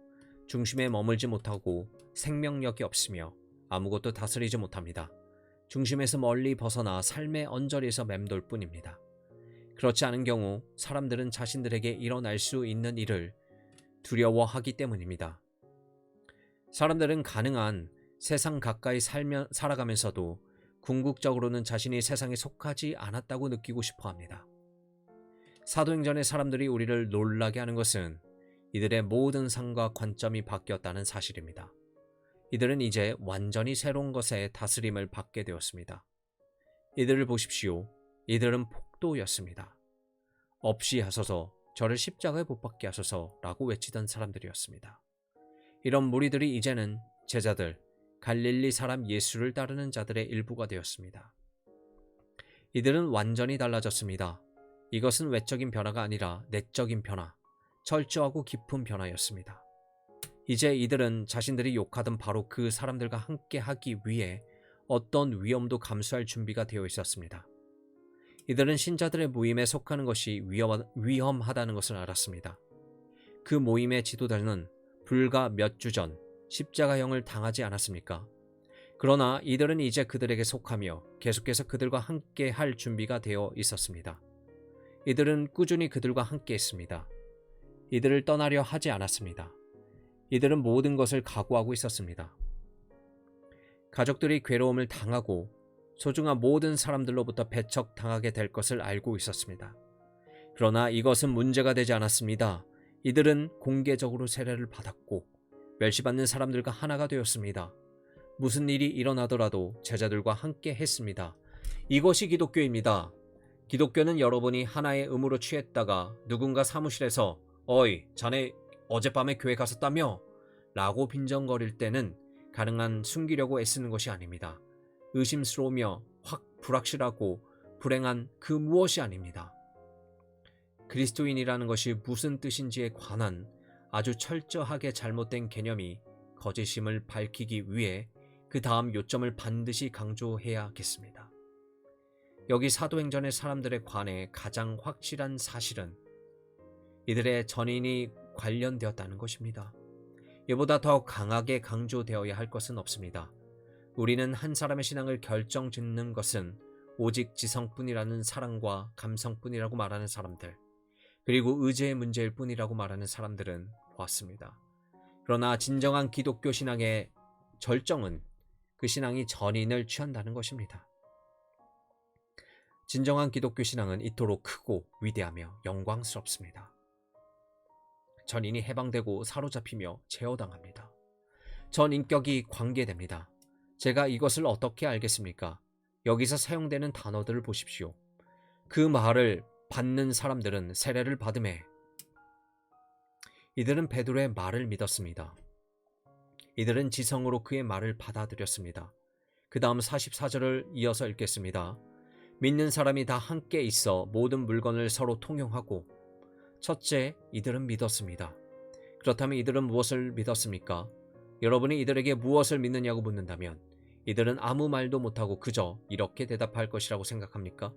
중심에 머물지 못하고 생명력이 없으며 아무것도 다스리지 못합니다. 중심에서 멀리 벗어나 삶의 언저리에서 맴돌 뿐입니다. 그렇지 않은 경우 사람들은 자신들에게 일어날 수 있는 일을 두려워하기 때문입니다. 사람들은 가능한 세상 가까이 살아가면서도 궁극적으로는 자신이 세상에 속하지 않았다고 느끼고 싶어 합니다. 사도행전의 사람들이 우리를 놀라게 하는 것은 이들의 모든 상과 관점이 바뀌었다는 사실입니다. 이들은 이제 완전히 새로운 것에 다스림을 받게 되었습니다. 이들을 보십시오. 이들은 폭도였습니다. 없이 하소서, 저를 십자가에 못 박게 하소서라고 외치던 사람들이었습니다. 이런 무리들이 이제는 제자들, 갈릴리 사람 예수를 따르는 자들의 일부가 되었습니다. 이들은 완전히 달라졌습니다. 이것은 외적인 변화가 아니라 내적인 변화, 철저하고 깊은 변화였습니다. 이제 이들은 자신들이 욕하던 바로 그 사람들과 함께 하기 위해 어떤 위험도 감수할 준비가 되어 있었습니다. 이들은 신자들의 모임에 속하는 것이 위험하다는 것을 알았습니다. 그 모임의 지도자는 불과 몇 주 전 십자가형을 당하지 않았습니까? 그러나 이들은 이제 그들에게 속하며 계속해서 그들과 함께 할 준비가 되어 있었습니다. 이들은 꾸준히 그들과 함께 했습니다. 이들을 떠나려 하지 않았습니다. 이들은 모든 것을 각오하고 있었습니다. 가족들이 괴로움을 당하고 소중한 모든 사람들로부터 배척당하게 될 것을 알고 있었습니다. 그러나 이것은 문제가 되지 않았습니다. 이들은 공개적으로 세례를 받았고 멸시받는 사람들과 하나가 되었습니다. 무슨 일이 일어나더라도 제자들과 함께 했습니다. 이것이 기독교입니다. 기독교는 여러분이 하나의 음으로 취했다가 누군가 사무실에서 어이, 자네 어젯밤에 교회 갔었다며? 라고 빈정거릴 때는 가능한 숨기려고 애쓰는 것이 아닙니다. 의심스러우며 확 불확실하고 불행한 그 무엇이 아닙니다. 그리스도인이라는 것이 무슨 뜻인지에 관한 아주 철저하게 잘못된 개념이 거짓임을 밝히기 위해 그 다음 요점을 반드시 강조해야겠습니다. 여기 사도행전의 사람들에 관해 가장 확실한 사실은 이들의 전인이 관련되었다는 것입니다. 이보다 더 강하게 강조되어야 할 것은 없습니다. 우리는 한 사람의 신앙을 결정짓는 것은 오직 지성뿐이라는 사랑과 감성뿐이라고 말하는 사람들, 그리고 의지의 문제일 뿐이라고 말하는 사람들은 보았습니다. 그러나 진정한 기독교 신앙의 절정은 그 신앙이 전인을 취한다는 것입니다. 진정한 기독교 신앙은 이토록 크고 위대하며 영광스럽습니다. 전인이 해방되고 사로잡히며 제어당합니다. 전 인격이 관계됩니다. 제가 이것을 어떻게 알겠습니까? 여기서 사용되는 단어들을 보십시오. 그 말을 받는 사람들은 세례를 받음에 이들은 베드로의 말을 믿었습니다. 이들은 지성으로 그의 말을 받아들였습니다. 그 다음 44절을 이어서 읽겠습니다. 믿는 사람이 다 함께 있어 모든 물건을 서로 통용하고 첫째, 이들은 믿었습니다. 그렇다면 이들은 무엇을 믿었습니까? 여러분이 이들에게 무엇을 믿느냐고 묻는다면 이들은 아무 말도 못하고 그저 이렇게 대답할 것이라고 생각합니까?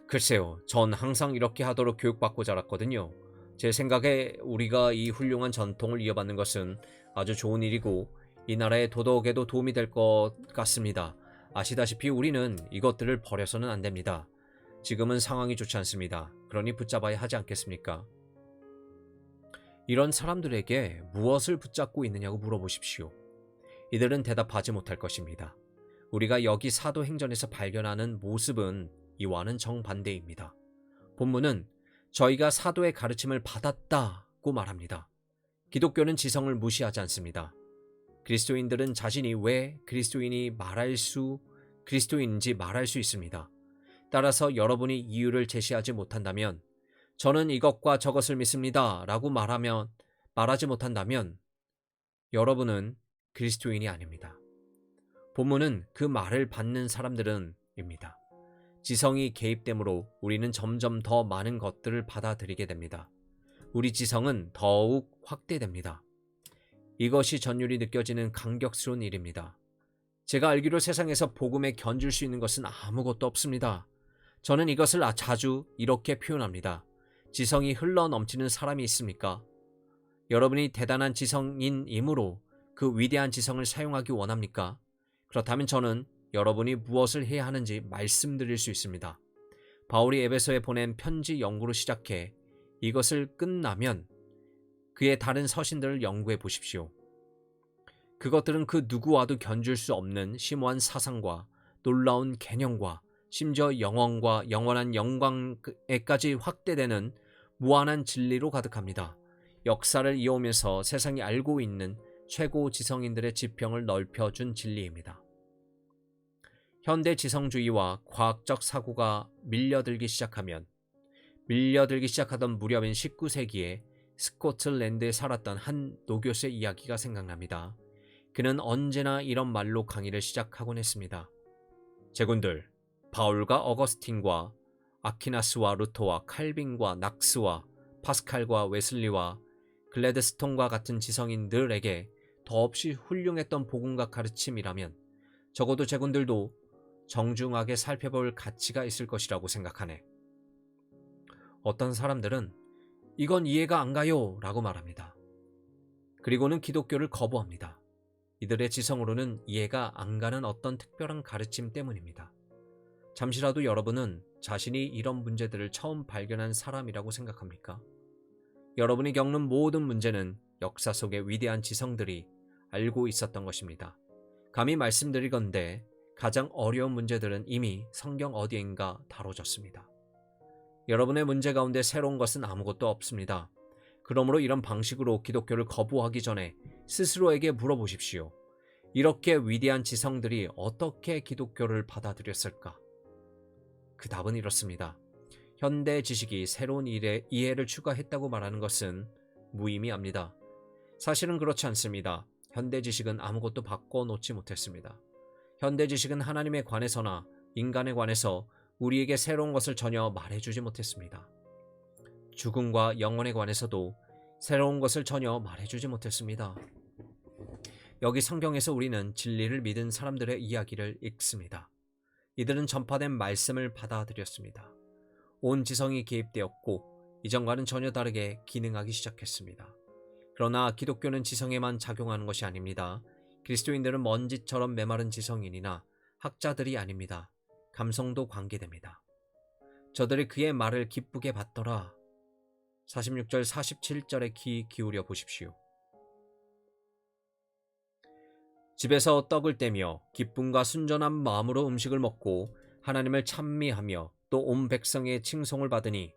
글쎄요, 전 항상 이렇게 하도록 교육받고 자랐거든요. 제 생각에 우리가 이 훌륭한 전통을 이어받는 것은 아주 좋은 일이고 이 나라의 도덕에도 도움이 될 것 같습니다. 아시다시피 우리는 이것들을 버려서는 안 됩니다. 지금은 상황이 좋지 않습니다. 그러니 붙잡아야 하지 않겠습니까? 이런 사람들에게 무엇을 붙잡고 있느냐고 물어보십시오. 이들은 대답하지 못할 것입니다. 우리가 여기 사도행전에서 발견하는 모습은 이와는 정반대입니다. 본문은 저희가 사도의 가르침을 받았다고 말합니다. 기독교는 지성을 무시하지 않습니다. 그리스도인들은 자신이 왜 그리스도인인지 말할 수 있습니다. 따라서 여러분이 이유를 제시하지 못한다면 저는 이것과 저것을 믿습니다 라고 말하면 말하지 못한다면 여러분은 그리스도인이 아닙니다. 본문은 그 말을 받는 사람들은입니다. 지성이 개입되므로 우리는 점점 더 많은 것들을 받아들이게 됩니다. 우리 지성은 더욱 확대됩니다. 이것이 전율이 느껴지는 감격스러운 일입니다. 제가 알기로 세상에서 복음에 견줄 수 있는 것은 아무것도 없습니다. 저는 이것을 자주 이렇게 표현합니다. 지성이 흘러 넘치는 사람이 있습니까? 여러분이 대단한 지성인이므로 그 위대한 지성을 사용하기 원합니까? 그렇다면 저는 여러분이 무엇을 해야 하는지 말씀드릴 수 있습니다. 바울이 에베소에 보낸 편지 연구로 시작해 이것을 끝나면 그의 다른 서신들을 연구해 보십시오. 그것들은 그 누구와도 견줄 수 없는 심오한 사상과 놀라운 개념과 심지어 영원과 영원한 영광에까지 확대되는 무한한 진리로 가득합니다. 역사를 이어오면서 세상이 알고 있는 최고 지성인들의 지평을 넓혀준 진리입니다. 현대 지성주의와 과학적 사고가 밀려들기 시작하던 무렵인 19세기에 스코틀랜드에 살았던 한 노교수의 이야기가 생각납니다. 그는 언제나 이런 말로 강의를 시작하곤 했습니다. 제군들, 바울과 어거스틴과 아퀴나스와 루터와 칼빈과 낙스와 파스칼과 웨슬리와 글래드스톤과 같은 지성인들에게 더없이 훌륭했던 복음과 가르침이라면 적어도 제군들도 정중하게 살펴볼 가치가 있을 것이라고 생각하네. 어떤 사람들은 이건 이해가 안 가요 라고 말합니다. 그리고는 기독교를 거부합니다. 이들의 지성으로는 이해가 안 가는 어떤 특별한 가르침 때문입니다. 잠시라도 여러분은 자신이 이런 문제들을 처음 발견한 사람이라고 생각합니까? 여러분이 겪는 모든 문제는 역사 속의 위대한 지성들이 알고 있었던 것입니다. 감히 말씀드리건대 가장 어려운 문제들은 이미 성경 어디엔가 다뤄졌습니다. 여러분의 문제 가운데 새로운 것은 아무것도 없습니다. 그러므로 이런 방식으로 기독교를 거부하기 전에 스스로에게 물어보십시오. 이렇게 위대한 지성들이 어떻게 기독교를 받아들였을까? 그 답은 이렇습니다. 현대 지식이 새로운 이해를 추가했다고 말하는 것은 무의미합니다. 사실은 그렇지 않습니다. 현대 지식은 아무것도 바꿔놓지 못했습니다. 현대 지식은 하나님에 관해서나 인간에 관해서 우리에게 새로운 것을 전혀 말해주지 못했습니다. 죽음과 영혼에 관해서도 새로운 것을 전혀 말해주지 못했습니다. 여기 성경에서 우리는 진리를 믿은 사람들의 이야기를 읽습니다. 이들은 전파된 말씀을 받아들였습니다. 온 지성이 개입되었고 이전과는 전혀 다르게 기능하기 시작했습니다. 그러나 기독교는 지성에만 작용하는 것이 아닙니다. 그리스도인들은 먼지처럼 메마른 지성인이나 학자들이 아닙니다. 감성도 관계됩니다. 저들이 그의 말을 기쁘게 받더라. 46절 47절에 귀 기울여 보십시오. 집에서 떡을 떼며 기쁨과 순전한 마음으로 음식을 먹고 하나님을 찬미하며 또 온 백성의 칭송을 받으니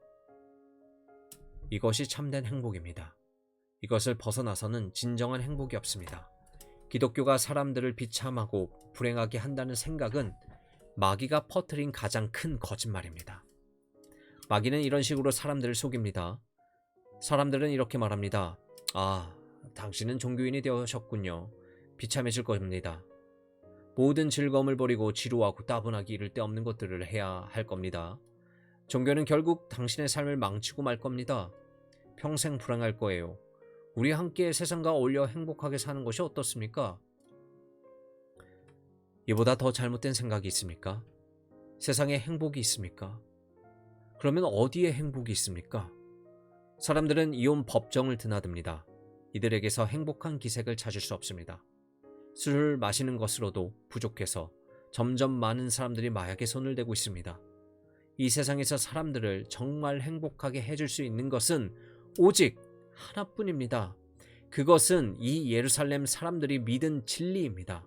이것이 참된 행복입니다. 이것을 벗어나서는 진정한 행복이 없습니다. 기독교가 사람들을 비참하고 불행하게 한다는 생각은 마귀가 퍼뜨린 가장 큰 거짓말입니다. 마귀는 이런 식으로 사람들을 속입니다. 사람들은 이렇게 말합니다. 아, 당신은 종교인이 되셨군요. 비참해질 겁니다. 모든 즐거움을 버리고 지루하고 따분하기 이를 데 없는 것들을 해야 할 겁니다. 종교는 결국 당신의 삶을 망치고 말 겁니다. 평생 불행할 거예요. 우리 함께 세상과 어울려 행복하게 사는 것이 어떻습니까? 이보다 더 잘못된 생각이 있습니까? 세상에 행복이 있습니까? 그러면 어디에 행복이 있습니까? 사람들은 이혼 법정을 드나듭니다. 이들에게서 행복한 기색을 찾을 수 없습니다. 술을 마시는 것으로도 부족해서 점점 많은 사람들이 마약에 손을 대고 있습니다. 이 세상에서 사람들을 정말 행복하게 해줄 수 있는 것은 오직 하나뿐입니다. 그것은 이 예루살렘 사람들이 믿은 진리입니다.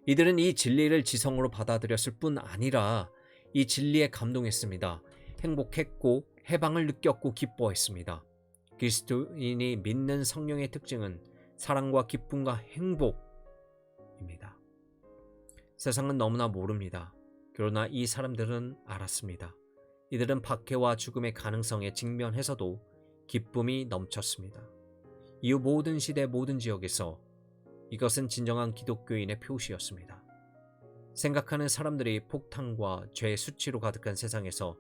이들은 이 진리를 지성으로 받아들였을 뿐 아니라 이 진리에 감동했습니다. 행복했고 해방을 느꼈고 기뻐했습니다. 그리스도인이 믿는 성령의 특징은 사랑과 기쁨과 행복입니다. 세상은 너무나 모릅니다. 그러나 이 사람들은 알았습니다. 이들은 박해와 죽음의 가능성에 직면해서도 기쁨이 넘쳤습니다. 이후 모든 시대 모든 지역에서 이것은 진정한 기독교인의 표시였습니다. 생각하는 사람들이 폭탄과 죄의 수치로 가득한 세상에서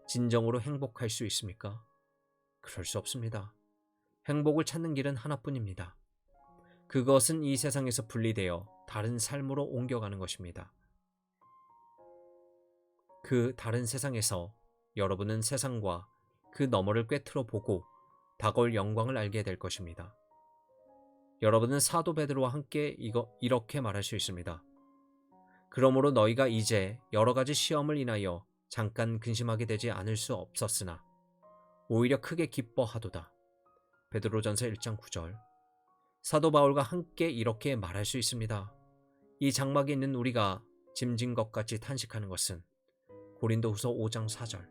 진정으로 행복할 수 있습니까? 그럴 수 없습니다. 행복을 찾는 길은 하나뿐입니다. 그것은 이 세상에서 분리되어 다른 삶으로 옮겨가는 것입니다. 그 다른 세상에서 여러분은 세상과 그 너머를 꿰뚫어 보고 다가올 영광을 알게 될 것입니다. 여러분은 사도 베드로와 함께 이렇게 말할 수 있습니다. 그러므로 너희가 이제 여러 가지 시험을 인하여 잠깐 근심하게 되지 않을 수 없었으나 오히려 크게 기뻐하도다. 베드로전서 1장 9절. 사도 바울과 함께 이렇게 말할 수 있습니다. 이 장막에 있는 우리가 짐진 것 같이 탄식하는 것은 고린도후서 5장 4절.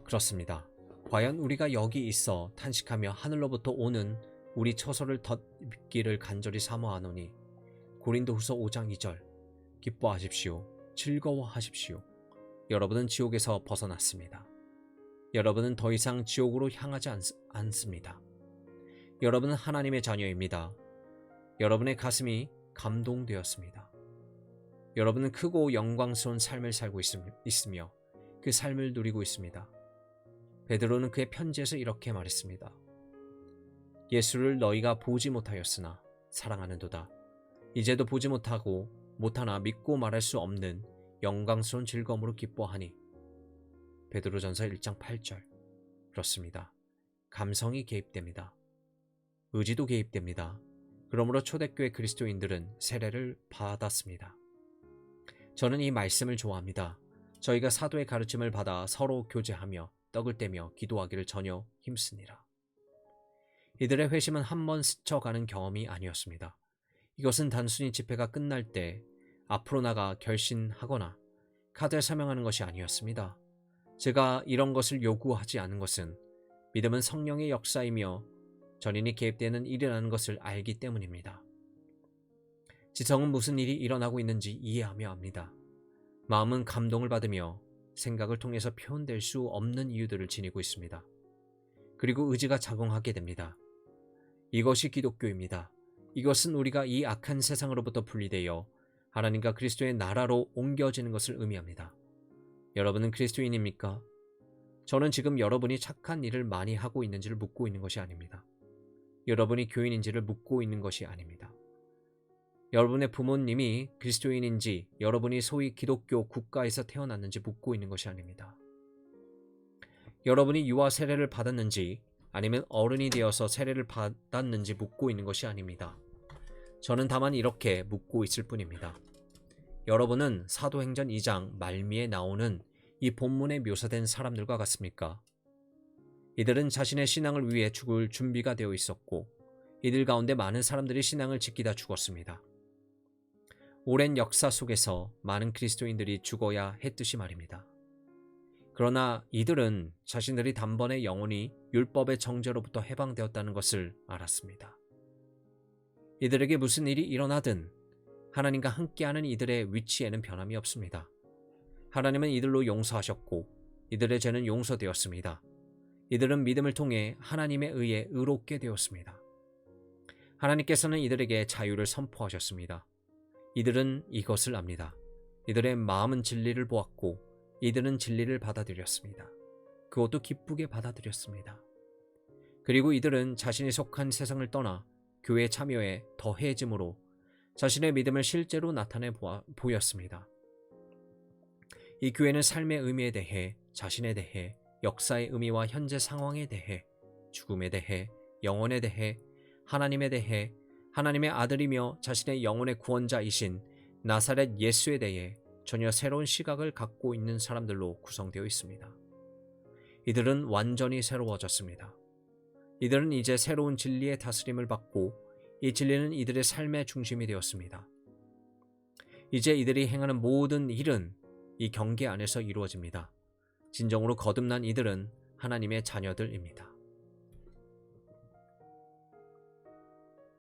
그렇습니다. 과연 우리가 여기 있어 탄식하며 하늘로부터 오는 우리 처소를 덧입기를 간절히 사모하노니 고린도후서 5장 2절. 기뻐하십시오. 즐거워하십시오. 여러분은 지옥에서 벗어났습니다. 여러분은 더 이상 지옥으로 향하지 않습니다. 여러분은 하나님의 자녀입니다. 여러분의 가슴이 감동되었습니다. 여러분은 크고 영광스러운 삶을 살고 있으며 그 삶을 누리고 있습니다. 베드로는 그의 편지에서 이렇게 말했습니다. 예수를 너희가 보지 못하였으나 사랑하는도다. 이제도 보지 못하나 믿고 말할 수 없는 영광스러운 즐거움으로 기뻐하니. 베드로전서 1장 8절. 그렇습니다. 감성이 개입됩니다. 의지도 개입됩니다. 그러므로 초대교회 그리스도인들은 세례를 받았습니다. 저는 이 말씀을 좋아합니다. 저희가 사도의 가르침을 받아 서로 교제하며 떡을 떼며 기도하기를 전혀 힘쓰니라. 이들의 회심은 한 번 스쳐가는 경험이 아니었습니다. 이것은 단순히 집회가 끝날 때 앞으로 나가 결신하거나 카드에 서명하는 것이 아니었습니다. 제가 이런 것을 요구하지 않은 것은 믿음은 성령의 역사이며 전인이 개입되는 일이라는 것을 알기 때문입니다. 지성은 무슨 일이 일어나고 있는지 이해하며 합니다. 마음은 감동을 받으며 생각을 통해서 표현될 수 없는 이유들을 지니고 있습니다. 그리고 의지가 작용하게 됩니다. 이것이 기독교입니다. 이것은 우리가 이 악한 세상으로부터 분리되어 하나님과 그리스도의 나라로 옮겨지는 것을 의미합니다. 여러분은 그리스도인입니까? 저는 지금 여러분이 착한 일을 많이 하고 있는지를 묻고 있는 것이 아닙니다. 여러분이 교인인지를 묻고 있는 것이 아닙니다. 여러분의 부모님이 그리스도인인지 여러분이 소위 기독교 국가에서 태어났는지 묻고 있는 것이 아닙니다. 여러분이 유아 세례를 받았는지 아니면 어른이 되어서 세례를 받았는지 묻고 있는 것이 아닙니다. 저는 다만 이렇게 묻고 있을 뿐입니다. 여러분은 사도행전 2장 말미에 나오는 이 본문에 묘사된 사람들과 같습니까? 이들은 자신의 신앙을 위해 죽을 준비가 되어 있었고 이들 가운데 많은 사람들이 신앙을 지키다 죽었습니다. 오랜 역사 속에서 많은 그리스도인들이 죽어야 했듯이 말입니다. 그러나 이들은 자신들이 단번에 영원히 율법의 정죄로부터 해방되었다는 것을 알았습니다. 이들에게 무슨 일이 일어나든 하나님과 함께하는 이들의 위치에는 변함이 없습니다. 하나님은 이들로 용서하셨고 이들의 죄는 용서되었습니다. 이들은 믿음을 통해 하나님에 의해 의롭게 되었습니다. 하나님께서는 이들에게 자유를 선포하셨습니다. 이들은 이것을 압니다. 이들의 마음은 진리를 보았고 이들은 진리를 받아들였습니다. 그것도 기쁘게 받아들였습니다. 그리고 이들은 자신이 속한 세상을 떠나 교회에 참여해 더해짐으로 자신의 믿음을 실제로 나타내 보였습니다. 이 교회는 삶의 의미에 대해, 자신에 대해, 역사의 의미와 현재 상황에 대해, 죽음에 대해, 영혼에 대해, 하나님에 대해, 하나님의 아들이며 자신의 영혼의 구원자이신 나사렛 예수에 대해 전혀 새로운 시각을 갖고 있는 사람들로 구성되어 있습니다. 이들은 완전히 새로워졌습니다. 이들은 이제 새로운 진리의 다스림을 받고 이 진리는 이들의 삶의 중심이 되었습니다. 이제 이들이 행하는 모든 일은 이 경계 안에서 이루어집니다. 진정으로 거듭난 이들은 하나님의 자녀들입니다.